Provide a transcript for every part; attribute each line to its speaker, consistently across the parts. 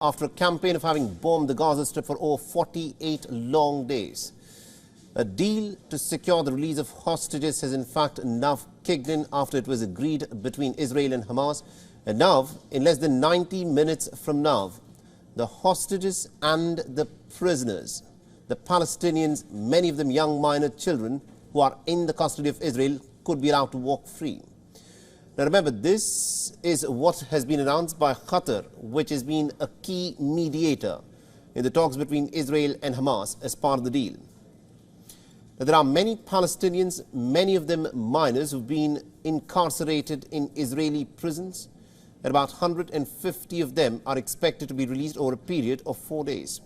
Speaker 1: after a campaign of having bombed the Gaza Strip for over 48 long days. A deal to secure the release of hostages has in fact now kicked in after it was agreed between Israel and Hamas. And now, in less than 90 minutes from now, the hostages and the prisoners, the Palestinians, many of them young minor children who are in the custody of Israel, could be allowed to walk free. Now remember, this is what has been announced by Qatar, which has been a key mediator in the talks between Israel and Hamas as part of the deal. Now, there are many Palestinians, many of them minors, who've been incarcerated in Israeli prisons, and about 150 of them are expected to be released over a period of 4 days.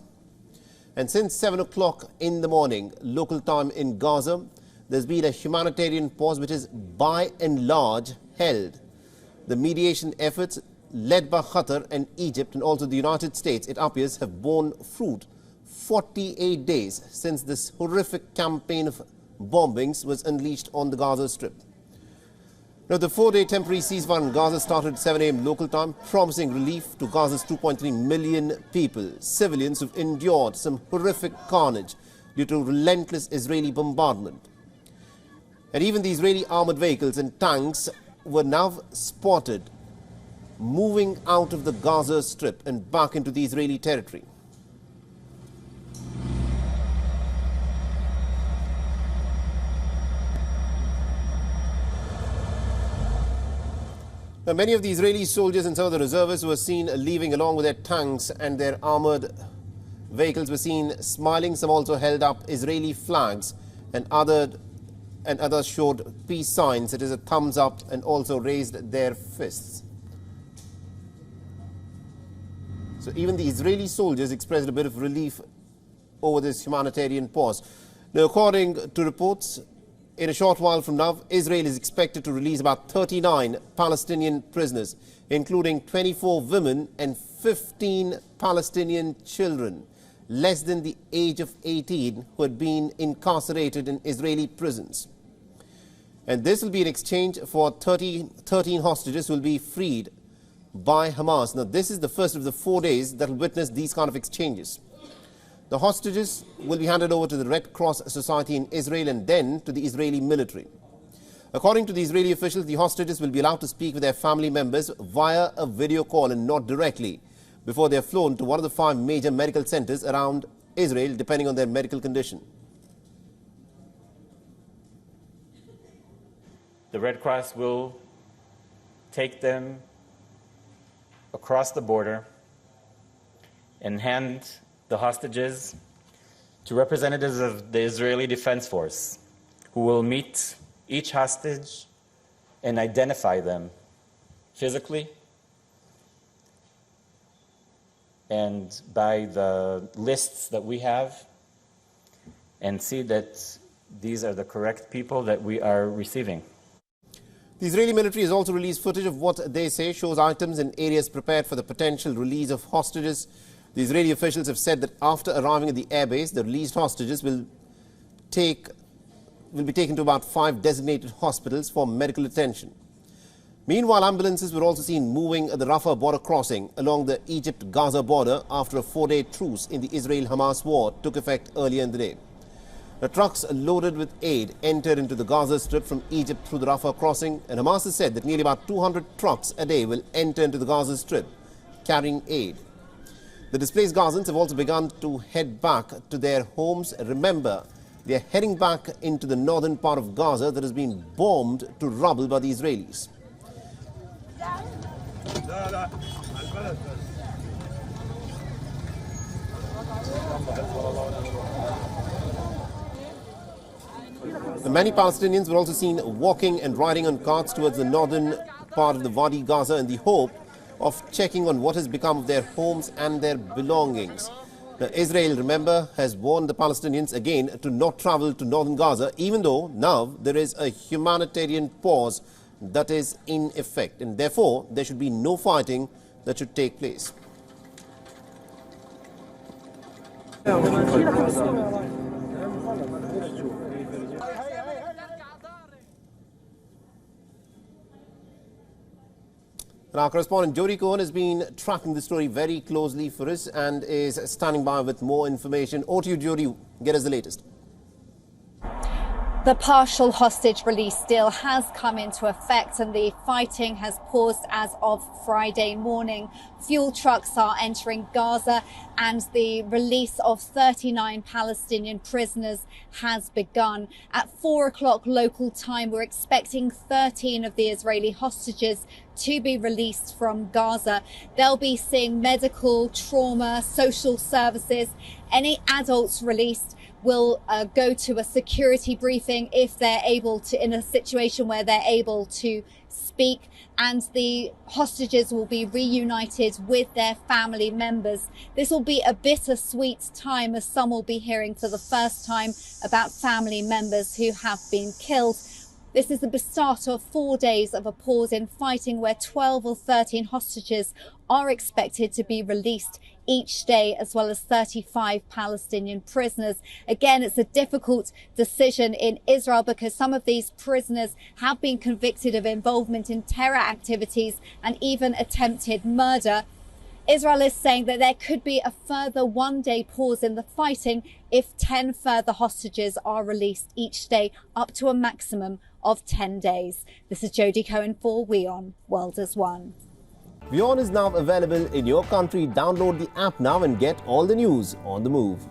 Speaker 1: And since 7 o'clock in the morning, local time in Gaza, there's been a humanitarian pause which is by and large held. The mediation efforts led by Qatar and Egypt and also the United States, it appears, have borne fruit 48 days since this horrific campaign of bombings was unleashed on the Gaza Strip. Now, the 4-day temporary ceasefire in Gaza started at 7 a.m. local time, promising relief to Gaza's 2.3 million people, civilians who've endured some horrific carnage due to relentless Israeli bombardment. And even the Israeli armored vehicles and tanks were now spotted moving out of the Gaza Strip and back into the Israeli territory. Now, many of the Israeli soldiers and some of the reservists were seen leaving along with their tanks and their armored vehicles were seen smiling. Some also held up Israeli flags and others showed peace signs, such as a thumbs up, and also raised their fists. So even the Israeli soldiers expressed a bit of relief over this humanitarian pause. Now, according to reports, in a short while from now, Israel is expected to release about 39 Palestinian prisoners, including 24 women and 15 Palestinian children, less than the age of 18, who had been incarcerated in Israeli prisons. And this will be in exchange for 13 hostages who will be freed by Hamas. Now, this is the first of the 4 days that will witness these kind of exchanges. The hostages will be handed over to the Red Cross Society in Israel and then to the Israeli military. According to the Israeli officials, the hostages will be allowed to speak with their family members via a video call and not directly before they are flown to one of the 5 major medical centers around Israel, depending on their medical condition.
Speaker 2: The Red Cross will take them across the border and hand the hostages to representatives of the Israeli Defense Force, who will meet each hostage and identify them physically and by the lists that we have, and see that these are the correct people that we are receiving.
Speaker 1: The Israeli military has also released footage of what they say shows items and areas prepared for the potential release of hostages. The Israeli officials have said that after arriving at the airbase, the released hostages will be taken to about 5 designated hospitals for medical attention. Meanwhile, ambulances were also seen moving at the Rafah border crossing along the Egypt-Gaza border after a 4-day truce in the Israel-Hamas War took effect earlier in the day. The trucks loaded with aid entered into the Gaza Strip from Egypt through the Rafah crossing, and Hamas has said that nearly about 200 trucks a day will enter into the Gaza Strip carrying aid. The displaced Gazans have also begun to head back to their homes. Remember, they are heading back into the northern part of Gaza that has been bombed to rubble by the Israelis. Many Palestinians were also seen walking and riding on carts towards the northern part of the Wadi Gaza in the hope of checking on what has become of their homes and their belongings. Now, Israel, remember, has warned the Palestinians again to not travel to northern Gaza, even though now there is a humanitarian pause that is in effect, and therefore there should be no fighting that should take place. And our correspondent Jody Cohen has been tracking the story very closely for us and is standing by with more information. Over to you, Jody. Get us the latest.
Speaker 3: The partial hostage release deal has come into effect and the fighting has paused as of Friday morning. Fuel trucks are entering Gaza and the release of 39 Palestinian prisoners has begun. At 4 o'clock local time, we're expecting 13 of the Israeli hostages to be released from Gaza. They'll be seeing medical, trauma, social services. Any adults released will go to a security briefing if they're able to, in a situation where they're able to speak, and the hostages will be reunited with their family members. This will be a bittersweet time, as some will be hearing for the first time about family members who have been killed. This is the start of 4 days of a pause in fighting where 12 or 13 hostages are expected to be released each day, as well as 35 Palestinian prisoners. Again, it's a difficult decision in Israel because some of these prisoners have been convicted of involvement in terror activities and even attempted murder. Israel is saying that there could be a further 1 day pause in the fighting if 10 further hostages are released each day, up to a maximum of 10 days. This is Jody Cohen for WION World as One.
Speaker 1: WION is now available in your country. Download the app now and get all the news on the move.